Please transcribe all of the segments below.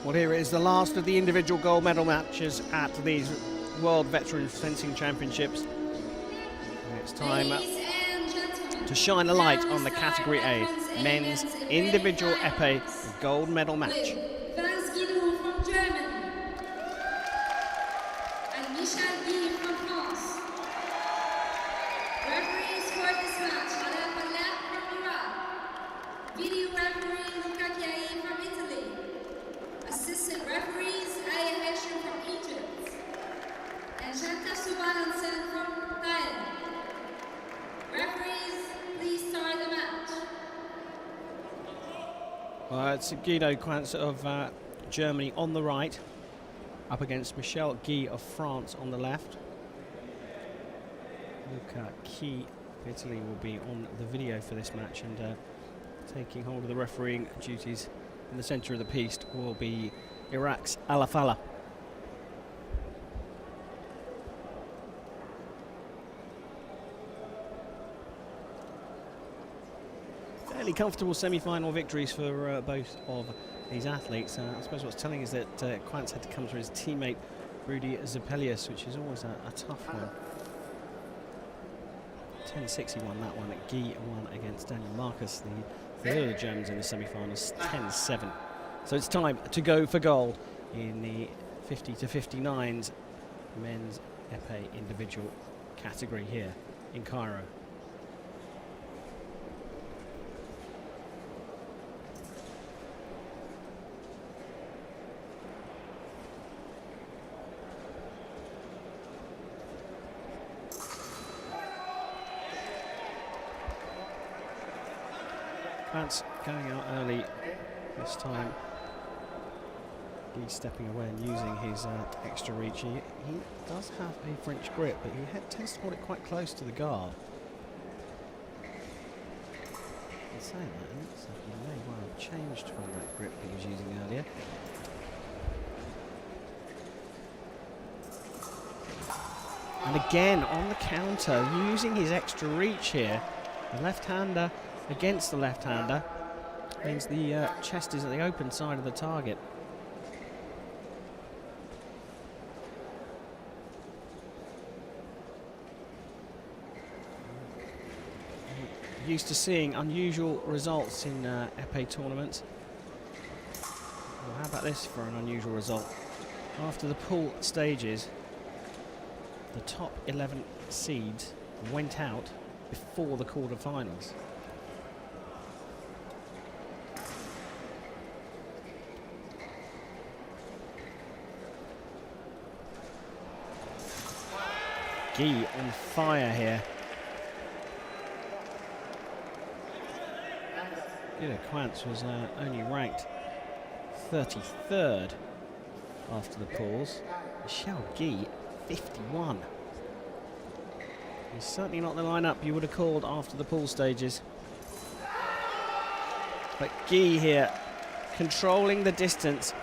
Well, here is the last of the individual gold medal matches at these World Veterans Fencing Championships. And it's time to shine a light on the Category A men's individual épée gold medal match. Guido from Germany and Michel GUY from France. Referees for this match, Alain Palat from Iraq. Video referee Caire from Italy. Assistant referees Aya Hesher from Egypt. And Shanta Subalansen from Caire. Referees, please start the match. Well, it's Guido QUANZ of Germany on the right, up against Michel GUY of France on the left. Luca Key of Italy will be on the video for this match, and taking hold of the refereeing duties in the centre of the piece will be Iraq's Alafallah. Fairly comfortable semi-final victories for both of these athletes. I suppose what's telling is that QUANZ had to come through his teammate Rudy Zepelius, which is always a tough one. 10-6 he won that one. GUY won against Daniel Marcus, the third of the Germans in the semi-finals, 10-7. So it's time to go for gold in the 50 to 59s men's épée individual category here in Cairo. QUANZ going out early this time. He's stepping away and using his extra reach. He does have a French grip, but he tends to hold it quite close to the guard. In saying that, it looks like he may well have changed from that grip he was using earlier. And again on the counter, using his extra reach here. The left-hander against the left-hander means the chest is at the open side of the target. Used to seeing unusual results in épée tournaments. Well, how about this for an unusual result? After the pool stages, the top 11 seeds went out before the quarterfinals. GUY on fire here. Guido QUANZ was only ranked 33rd after the pools. Michel GUY, 51. He's certainly not the lineup you would have called after the pool stages. But GUY here, controlling the distance.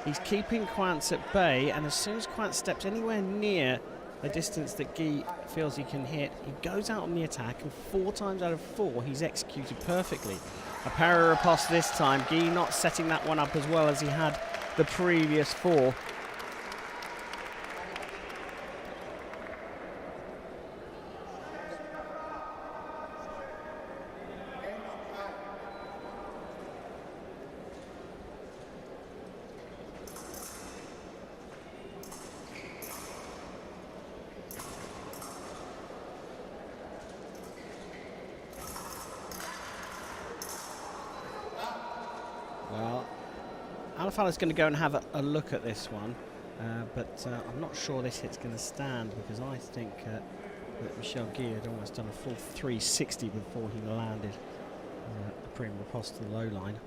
He's keeping QUANZ at bay, and as soon as QUANZ steps anywhere near the distance that GUY feels he can hit, he goes out on the attack, and 4 times out of 4 he's executed perfectly. A parry riposte this time, GUY not setting that one up as well as he had the previous 4. Well, Alafallah's going to go and have a look at this one, but I'm not sure this hit's going to stand, because I think that Michel GUY had almost done a full 360 before he landed a prime riposte to the low line.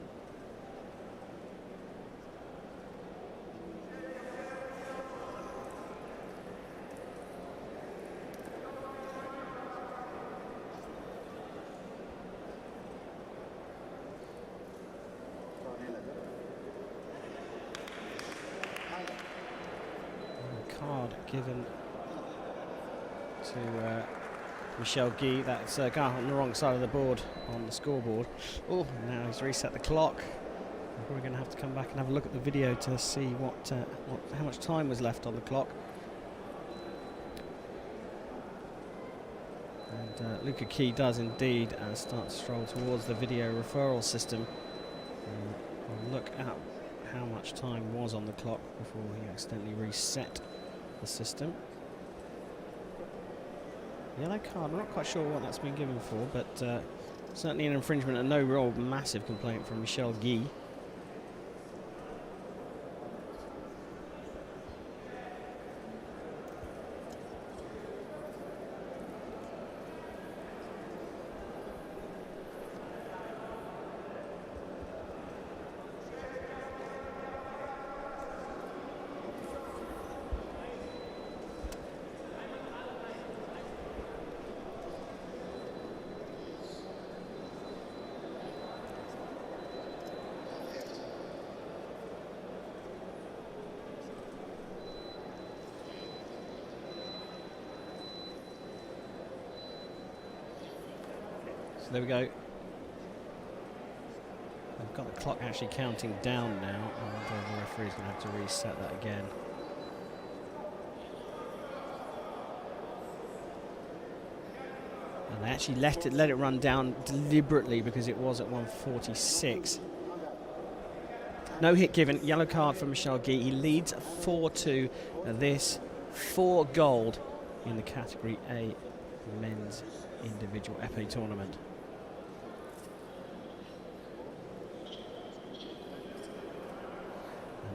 Card given to Michel GUY. That's a guy on the wrong side of the board on the scoreboard. Oh, now he's reset the clock. We're going to have to come back and have a look at the video to see how much time was left on the clock. And Guido QUANZ does indeed start to stroll towards the video referral system. We'll look at how much time was on the clock before he accidentally reset the system. Yellow card, I'm not quite sure what that's been given for, but certainly an infringement and no real massive complaint from Michel GUY. There we go. I've got the clock actually counting down now, and the referee's going to have to reset that again. And they actually let it run down deliberately because it was at 1:46. No hit given. Yellow card for Michel GUY. He leads 4-2 this for gold in the category A men's individual épée tournament.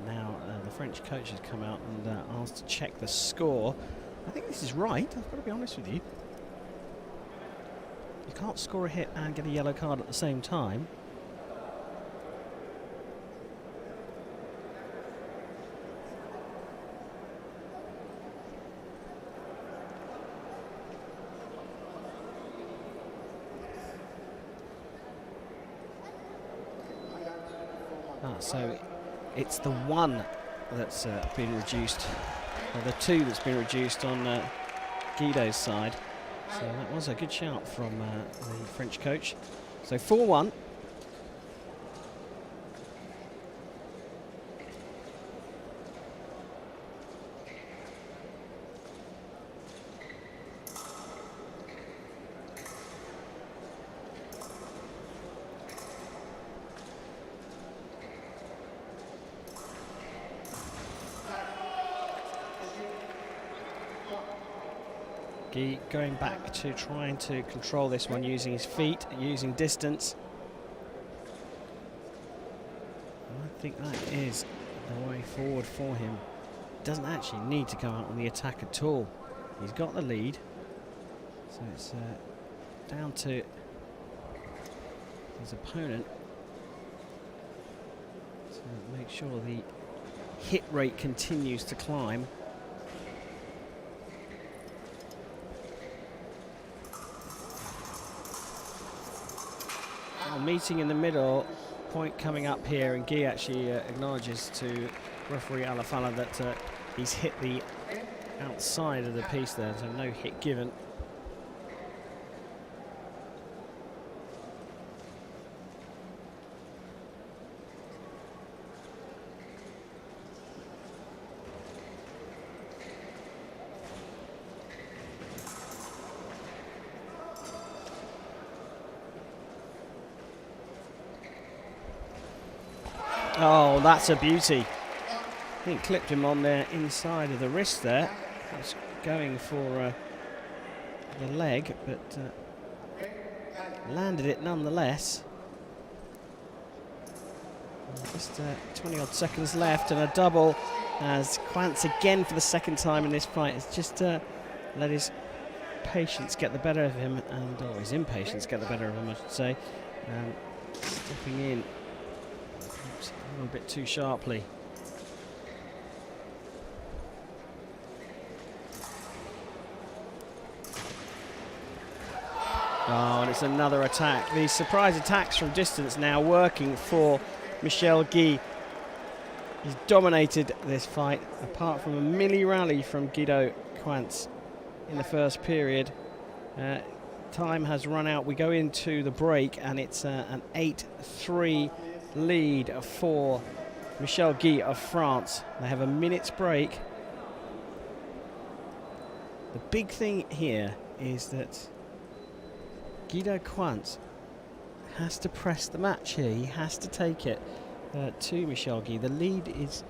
Now the French coach has come out and asked to check the score. I think this is right, I've got to be honest with you. You can't score a hit and get a yellow card at the same time. So it's the one that's been reduced, or the two that's been reduced on Guido's side. So that was a good shout from the French coach. So 4-1. Guy going back to trying to control this one using his feet, using distance. And I think that is the way forward for him. Doesn't actually need to go out on the attack at all. He's got the lead. So it's down to his opponent to make sure the hit rate continues to climb. Meeting in the middle, point coming up here, and Guy actually acknowledges to referee Alafala that he's hit the outside of the piece there, so no hit given. Oh, that's a beauty. I think clipped him on the inside of the wrist there. That's going for the leg, but landed it nonetheless. Just 20 odd seconds left and a double as QUANZ again for the second time in this fight has just let his patience get the better of him, or his impatience get the better of him, I should say. Stepping in a little bit too sharply. Oh, and it's another attack. These surprise attacks from distance now working for Michel GUY. He's dominated this fight, apart from a mini rally from Guido QUANZ in the first period. Time has run out. We go into the break, and it's an 8-3 lead for Michel GUY of France. They have a minute's break. The big thing here is that Guido QUANZ has to press the match here. He has to take it to Michel GUY. The lead is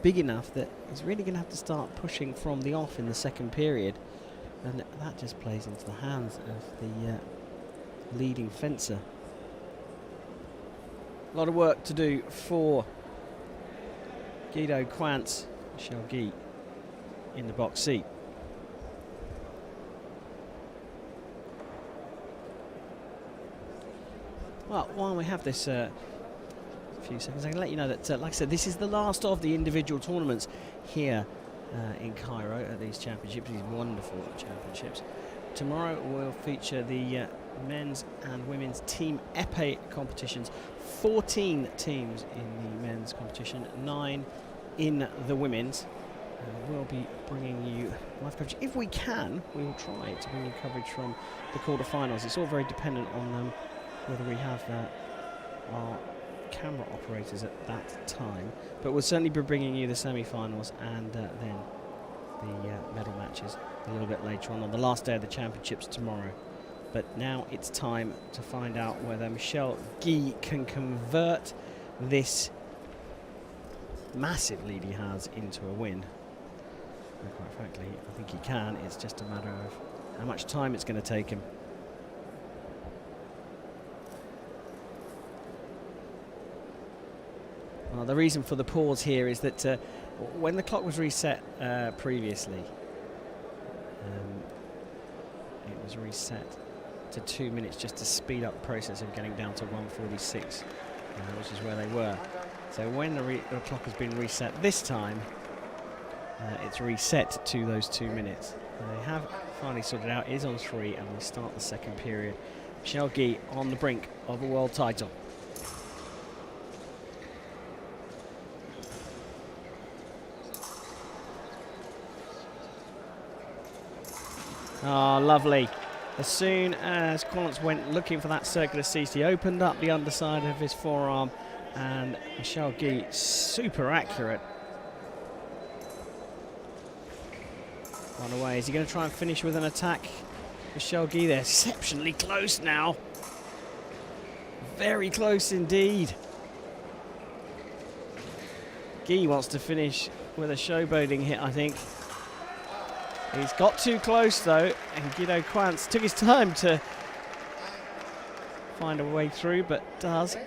big enough that he's really going to have to start pushing from the off in the second period, and that just plays into the hands of the leading fencer. A lot of work to do for Guido QUANZ. Michel GUY in the box seat. Well, while we have this few seconds, I can let you know that, like I said, this is the last of the individual tournaments here in Cairo at these championships, these wonderful championships. Tomorrow we'll feature the men's and women's team épée competitions. 14 teams in the men's competition, 9 in the women's. We'll be bringing you live coverage. If we can, we will try to bring you coverage from the quarterfinals. It's all very dependent on whether we have our camera operators at that time, but we'll certainly be bringing you the semi-finals and then the medal matches a little bit later on the last day of the championships tomorrow. But now it's time to find out whether Michel GUY can convert this massive lead he has into a win. And quite frankly, I think he can. It's just a matter of how much time it's going to take him. Well, the reason for the pause here is that when the clock was reset previously, it was reset to 2 minutes just to speed up the process of getting down to 1:46, which is where they were. So when the clock has been reset this time, it's reset to those 2 minutes. And they have finally sorted out, it is on 3, and we start the second period. Michel GUY on the brink of a world title. Oh, lovely. As soon as QUANZ went looking for that circular cease, he opened up the underside of his forearm, and Michel GUY, super accurate. On the way, is he going to try and finish with an attack? Michel GUY, they're exceptionally close now. Very close indeed. GUY wants to finish with a showboating hit, I think. He's got too close though, and Guido QUANZ took his time to find a way through, but does.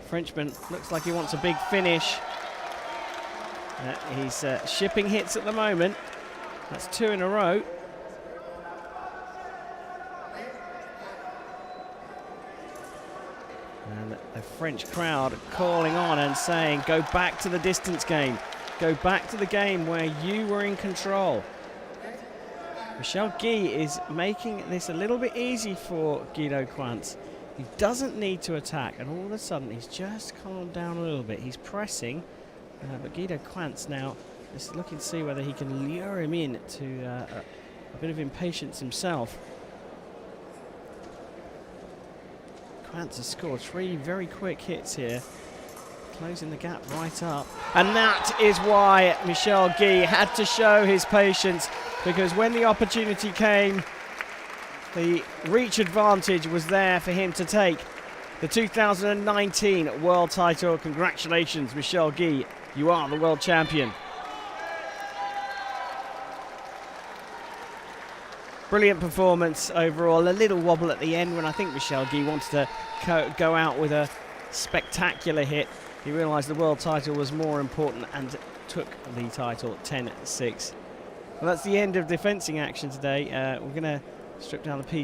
Frenchman looks like he wants a big finish. He's shipping hits at the moment. That's 2 in a row. And the French crowd calling on and saying, go back to the distance game. Go back to the game where you were in control. Michel GUY is making this a little bit easy for Guido QUANZ. He doesn't need to attack, and all of a sudden he's just calmed down a little bit. He's pressing, but Guido QUANZ now is looking to see whether he can lure him in to a bit of impatience himself. QUANZ has scored 3 very quick hits here, closing the gap right up. And that is why Michel GUY had to show his patience, because when the opportunity came, the reach advantage was there for him to take. The 2019 world title. Congratulations, Michel GUY. You are the world champion. Brilliant performance overall. A little wobble at the end when I think Michel GUY wanted to go out with a spectacular hit. He realised the world title was more important and took the title 10-6. Well, that's the end of the fencing action today. We're going to strip down the piece.